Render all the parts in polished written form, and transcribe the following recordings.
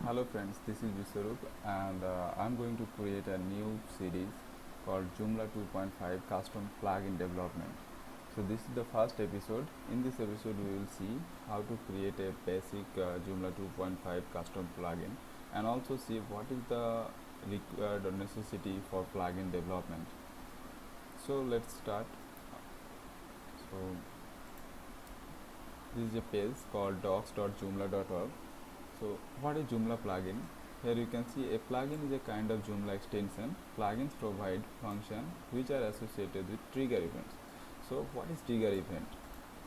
Hello friends, this is Vishwarup and I'm going to create a new series called Joomla 2.5 Custom Plugin Development. So this is the first episode. In this episode we will see how to create a basic Joomla 2.5 custom plugin and also see what is the required or necessity for plugin development. So let's start. So this is a page called docs.joomla.org. So what is Joomla plugin? Here you can see a plugin is a kind of Joomla extension. Plugins provide functions which are associated with trigger events. So what is trigger event?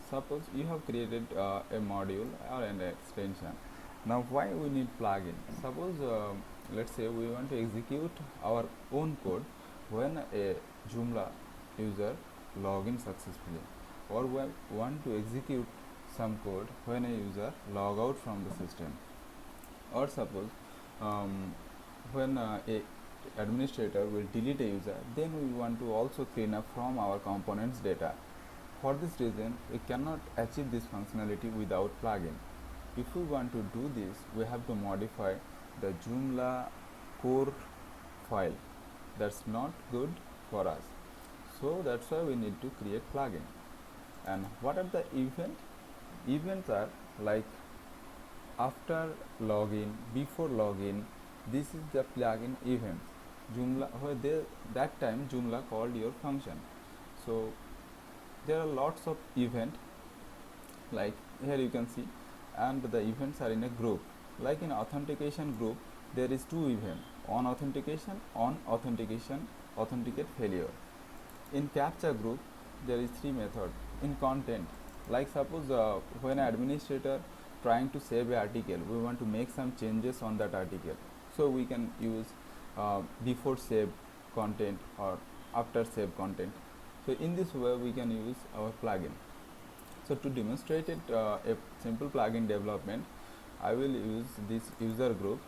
Suppose you have created a module or an extension. Now why we need plugin? Suppose let's say we want to execute our own code when a Joomla user login successfully, or we want to execute some code when a user log out from the system, or suppose when a administrator will delete a user, then we want to also clean up from our components data. For this reason we cannot achieve this functionality without plugin. If we want to do this, we have to modify the Joomla core file. That's not good for us, so that's why we need to create plugin. And what are the events are like after login, before login. This is the plugin events. Joomla, that time Joomla called your function. So there are lots of event, like here you can see, and the events are in a group. Like in authentication group, there is two events: on authentication, authenticate failure. In captcha group, there is three methods. In content, like suppose when an administrator trying to save an article, we want to make some changes on that article, so we can use before save content or after save content. So in this way we can use our plugin. So to demonstrate it, a simple plugin development, I will use this user group,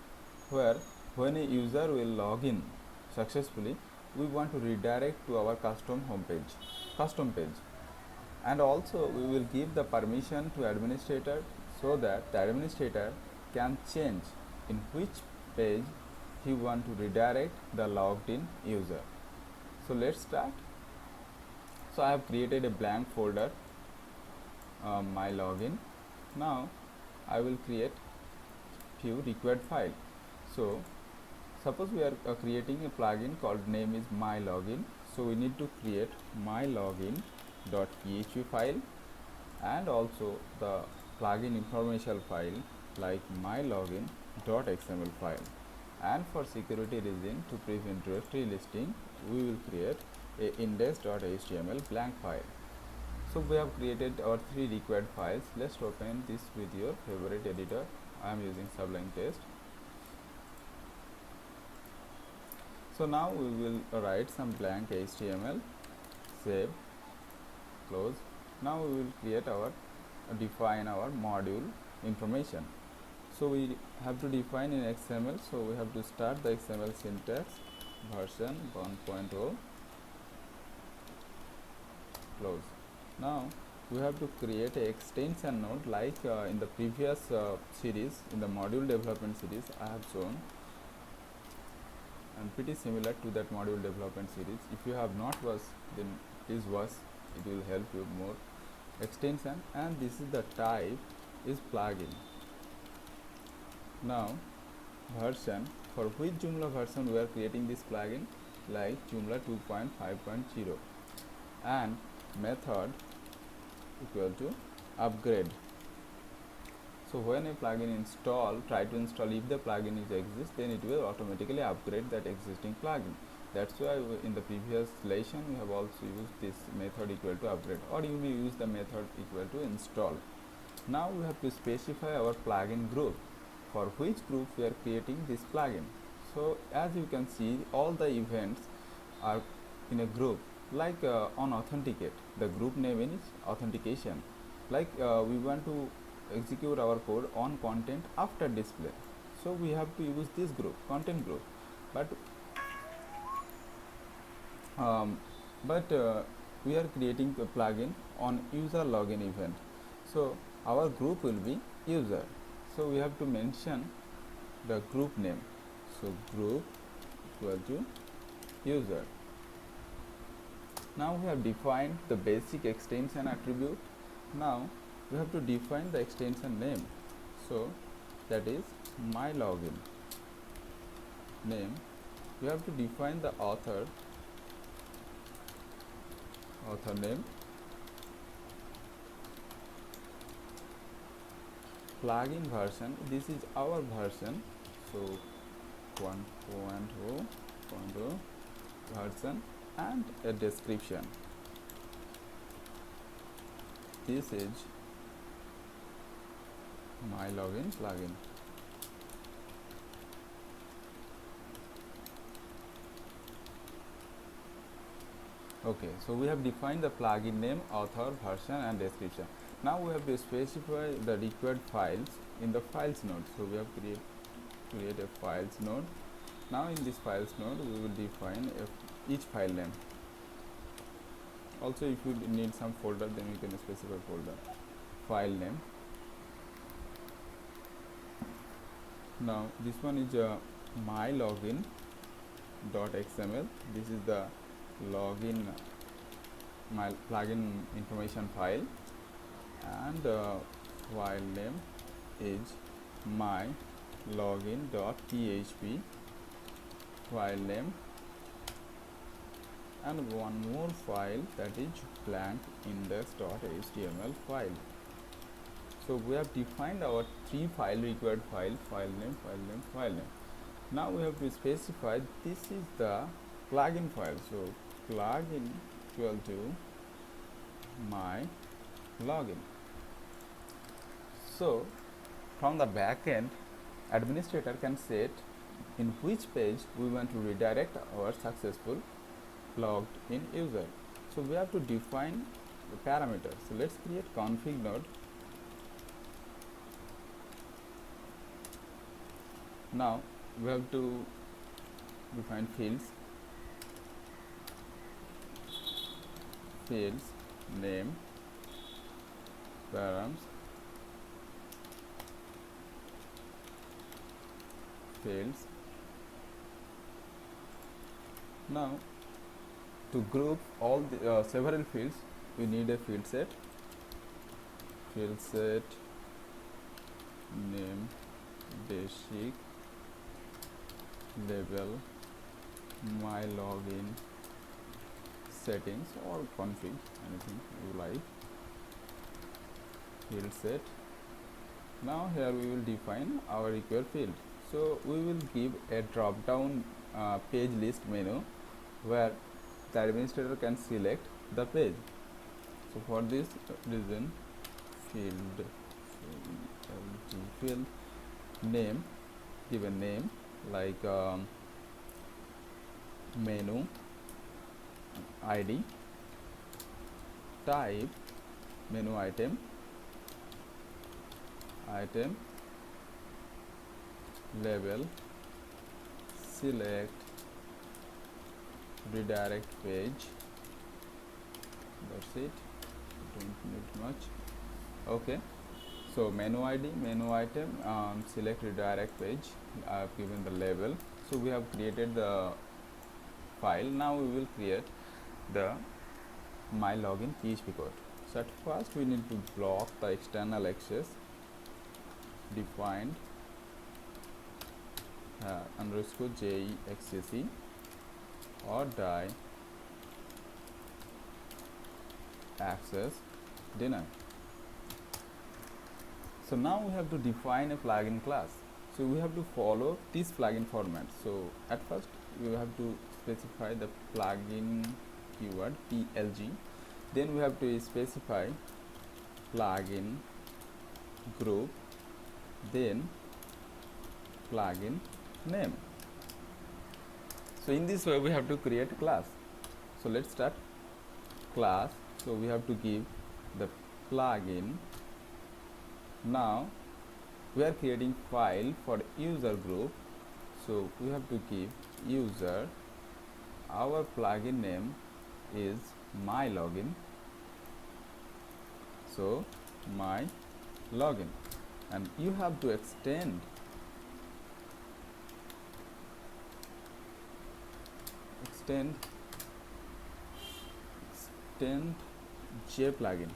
where when a user will log in successfully, we want to redirect to our custom page, and also we will give the permission to administrator, so that the administrator can change in which page he want to redirect the logged in user. So let's start. So I have created a blank folder, my login. Now I will create few required files. So suppose we are creating a plugin called name is my login, so we need to create my login.php file and also the plugin information file like my login.xml file. And for security reason, to prevent directory listing, we will create a index.html blank file. So we have created our three required files. Let's open this with your favorite editor. I am using Sublime Text. So now we will write some blank HTML, save, close. Now we will create our define our module information. So we have to define in XML, so we have to start the XML syntax, version 1.0, close. Now we have to create a extension node, like in the previous series, in the module development series I have shown, and pretty similar to that module development series. If you have not watched, then please watch, it will help you more. Extension, and this is the type is plugin. Now version, for which Joomla version we are creating this plugin, like Joomla 2.5.0, and method equal to upgrade. So when a plugin try to install, if the plugin exists, then it will automatically upgrade that existing plugin. That's why in the previous lesson we have also used this method equal to upgrade, or you may use the method equal to install. Now we have to specify our plugin group, for which group we are creating this plugin. So as you can see, all the events are in a group. Like on authenticate, the group name is authentication. Like we want to execute our code on content after display, so we have to use this group, content group. But we are creating a plugin on user login event, so our group will be user. So we have to mention the group name. So group equal to user. Now we have defined the basic extension attribute. Now we have to define the extension name. So that is my login name. We have to define the author name, plugin version, this is our version, so 1.0 version, and a description. This is my login plugin. Okay, so we have defined the plugin name, author, version, and description. Now we have to specify the required files in the files node. So we have create a files node. Now in this files node we will define each file name. Also, if you need some folder, then you can specify folder, file name. Now this one is my login .xml. This is the login my plugin information file, and file name is my login.php file name, and one more file, that is blank index.html file. So we have defined our three required file name, file name, file name. Now we have to specify this is the plugin file. So plugin equal to my login. So from the backend, administrator can set in which page we want to redirect our successful logged in user. So we have to define the parameters. So let's create config node. Now we have to define fields, name, params, fields. Now to group all the several fields, we need a field set, name, basic, label, my login, settings or config, anything you like, field set. Now here we will define our required field. So we will give a drop down page list menu where the administrator can select the page. So for this reason, field name, give a name like menu ID, type menu item, label, select, redirect page. That's it, don't need much. Okay, so menu ID, menu item, select, redirect page. I have given the label. So we have created the file. Now we will create the my login PHP code. So at first we need to block the external access, defined underscore JEXCC or die access deny. So now we have to define a plugin class. So we have to follow this plugin format. So at first we have to specify the plugin keyword PLG, then we have to specify plugin group, then plugin name. So in this way we have to create a class. So let's start class. So we have to give the plugin. Now we are creating file for user group, so we have to give user. Our plugin name is my login, so my login, and you have to extend extend J plugin.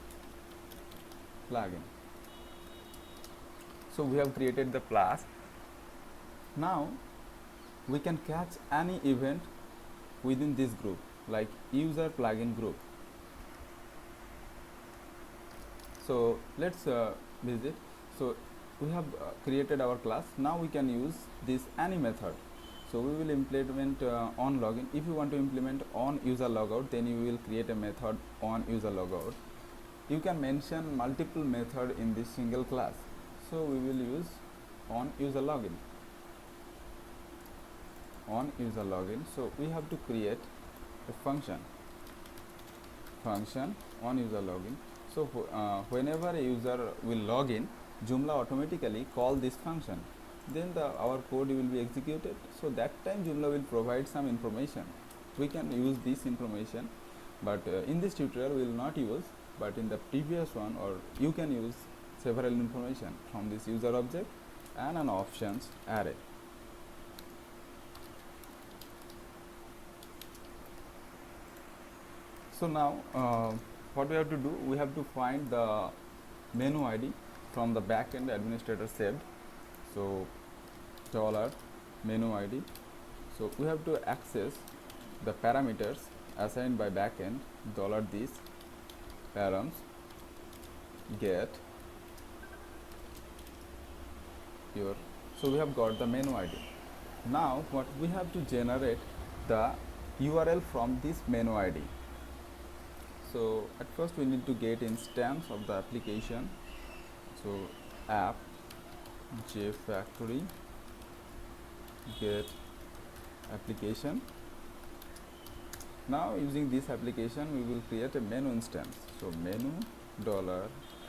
So we have created the class. Now we can catch any event within this group, like user plugin group. So let's visit. So we have created our class. Now we can use this any method. So we will implement on login. If you want to implement on user logout, then you will create a method on user logout. You can mention multiple method in this single class. So we will use on user login. On user login. So we have to create a function on user login. So whenever a user will log in, Joomla automatically call this function. Then our code will be executed. So that time Joomla will provide some information. We can use this information, but in this tutorial we will not use. But in the previous one, or you can use several information from this user object and an options array. So now what we have to do, we have to find the menu ID from the backend administrator saved. So $menu ID. So we have to access the parameters assigned by backend $this params get your. So we have got the menu ID. Now what we have to generate the URL from this menu ID. So at first we need to get instance of the application. So app jfactory get application. Now using this application we will create a menu instance. So menu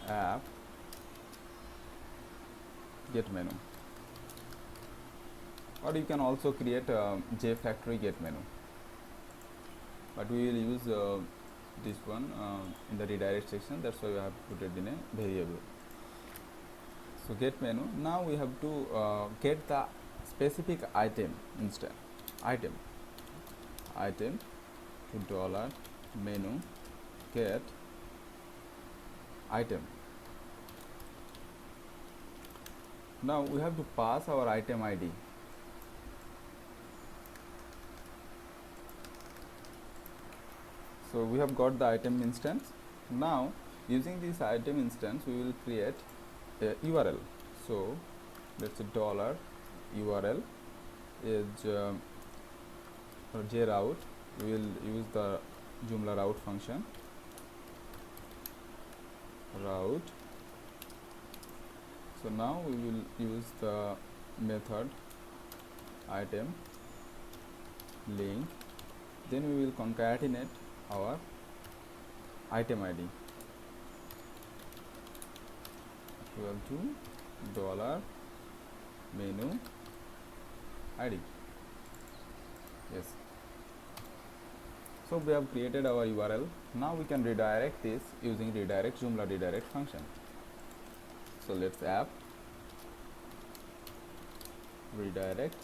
$app get menu, or you can also create a jfactory get menu, but we will use this one in the redirect section. That's why we have put it in a variable. So get menu. Now we have to get the specific item instance. Item to $menu get item. Now we have to pass our item ID. So we have got the item instance. Now using this item instance we will create a URL. So let's say $URL is for JRoute. We will use the Joomla route function. Route. So now we will use the method item link. Then we will concatenate our item ID equal to $menu ID. Yes. So we have created our URL. Now we can redirect this using Joomla redirect function. So let's app redirect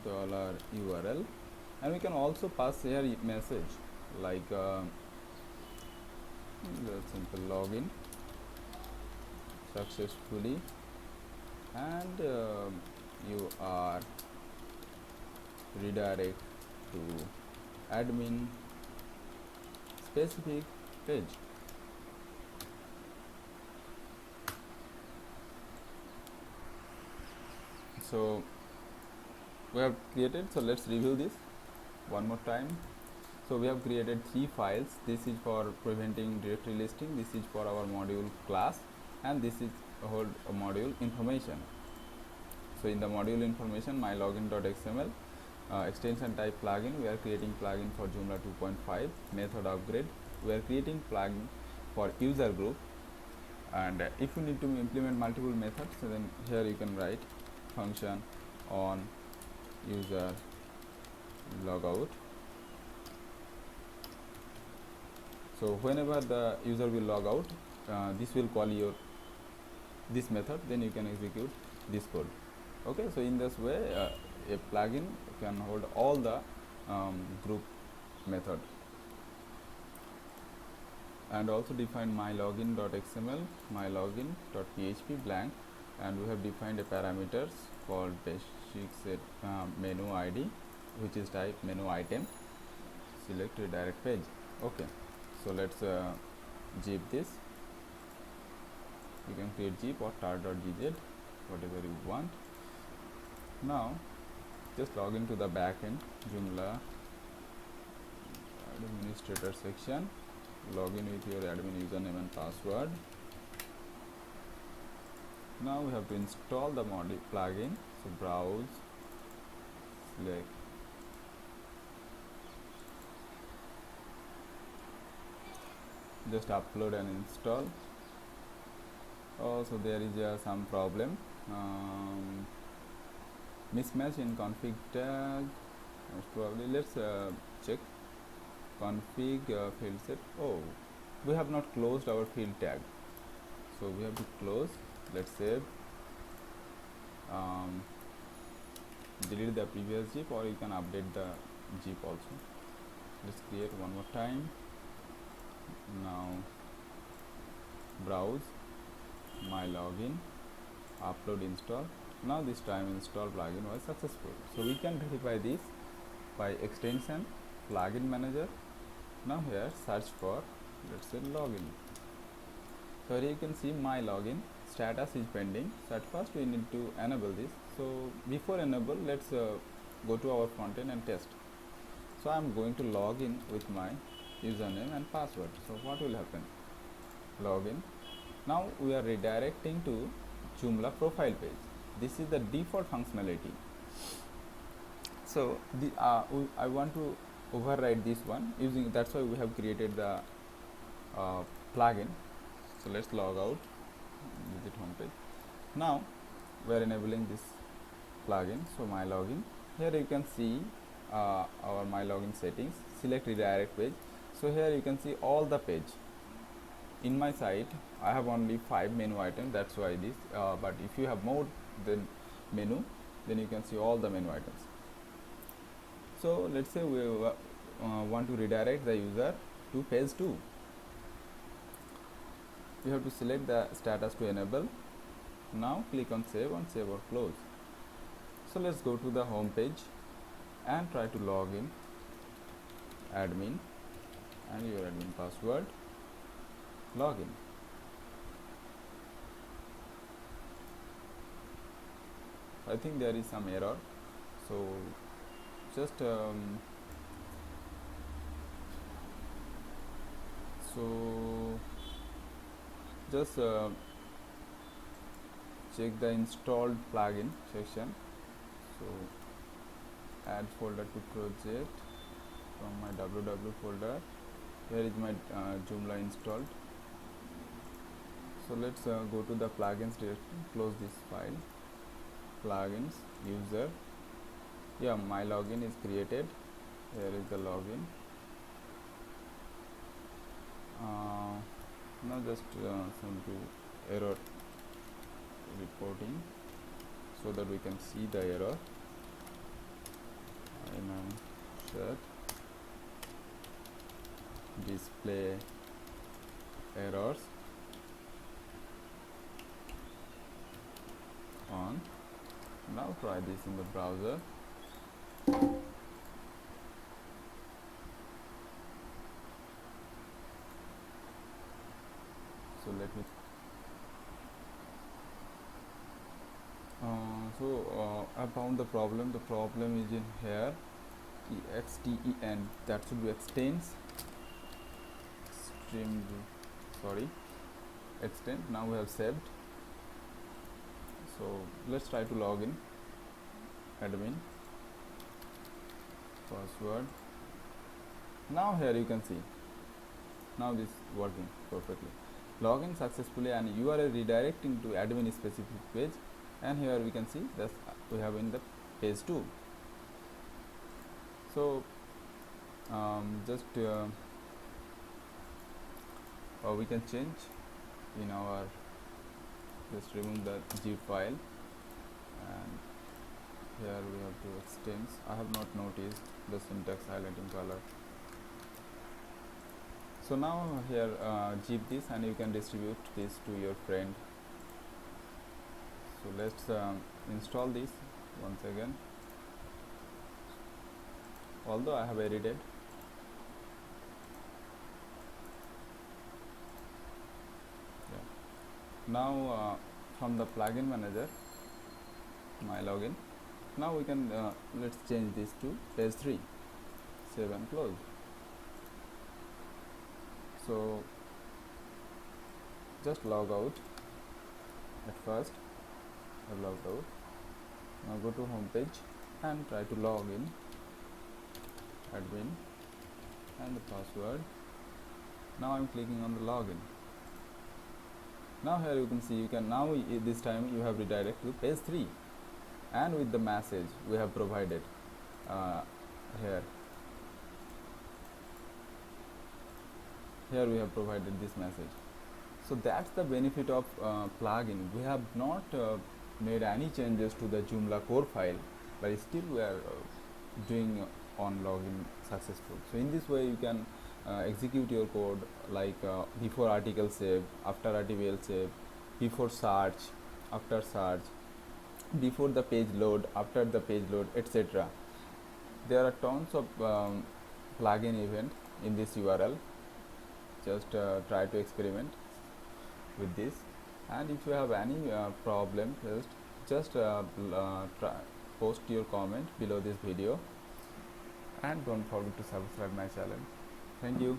$URL, and we can also pass here message like the simple login successfully, and you are redirect to admin specific page. So we have created. So let's review this one more time. So we have created 3 files. This is for preventing directory listing, this is for our module class, and this is a whole module information. So in the module information, my login.xml, extension type plugin, we are creating plugin for Joomla 2.5, method upgrade, we are creating plugin for user group, and if you need to implement multiple methods, so then here you can write function on user logout. So whenever the user will log out, this will call this method, then you can execute this code. Okay, so in this way a plugin can hold all the group method. And also define mylogin.xml, mylogin.php blank, and we have defined a parameters called basic set menu id, which is type menu item. Select redirect page. Okay, so let's zip this. You can create zip or tar.gz, whatever you want. Now just log into the backend Joomla administrator section. Log in with your admin username and password. Now we have to install the plugin. So browse, select, just upload and install. Also there is some problem, mismatch in config tag. Most probably let's check config field set. Oh, we have not closed our field tag, so we have to close. Let's save, delete the previous zip, or you can update the zip also. Let's create one more time. Now browse, my login, upload, install. Now this time install plugin was successful. So we can verify this by extension plugin manager. Now here search for, let's say, login. So here you can see my login status is pending. So at first we need to enable this. So before enable, let's go to our front end and test. So I am going to log in with my username and password. So what will happen? Login. Now we are redirecting to Joomla profile page. This is the default functionality. So I want to override this one using, that's why we have created the plugin. So let's log out, visit home page. Now we are enabling this plugin. So my login, here you can see our my login settings. Select redirect page. So here you can see all the page. In my site I have only 5 menu items, that's why this, but if you have more than menu, then you can see all the menu items. So let's say we want to redirect the user to page 2. You have to select the status to enable. Now click on save or close. So let's go to the home page and try to log in, admin and your admin password, login. I think there is some error, so just check the installed plugin section. So add folder to project from my www folder. Here is my Joomla installed. So let's go to the plugins directory, close this file, plugins, user. Yeah, my login is created. Here is the login. Now just send to error reporting so that we can see the error. Set display errors on. Now try this in the browser. So let me I found the problem. The problem is in here, exten, that should be extends, extend. Now we have saved. So let's try to log in, admin, password. Now here you can see, now this is working perfectly. Login successfully and you are redirecting to admin specific page, and here we can see that we have in the page 2. So we can change in our, just remove the zip file, and here we have to extends. I have not noticed the syntax highlighting color. So now here zip this and you can distribute this to your friend. So let's install this once again, although I have edited. Now from the plugin manager, my login, now we can let's change this to page 3, save and close. So just log out. At first I logged out. Now go to home page and try to log in, admin and the password. Now I'm clicking on the login. Now here you can see, you can now this time you have redirected to page 3 and with the message we have provided here we have provided this message. So that's the benefit of plugin. We have not made any changes to the Joomla core file, but still we are doing on login successful. So in this way you can execute your code like before article save, after article save, before search, after search, before the page load, after the page load, etc. There are tons of plugin event in this URL. Just try to experiment with this, and if you have any problem, just post your comment below this video, and don't forget to subscribe my channel. Thank you.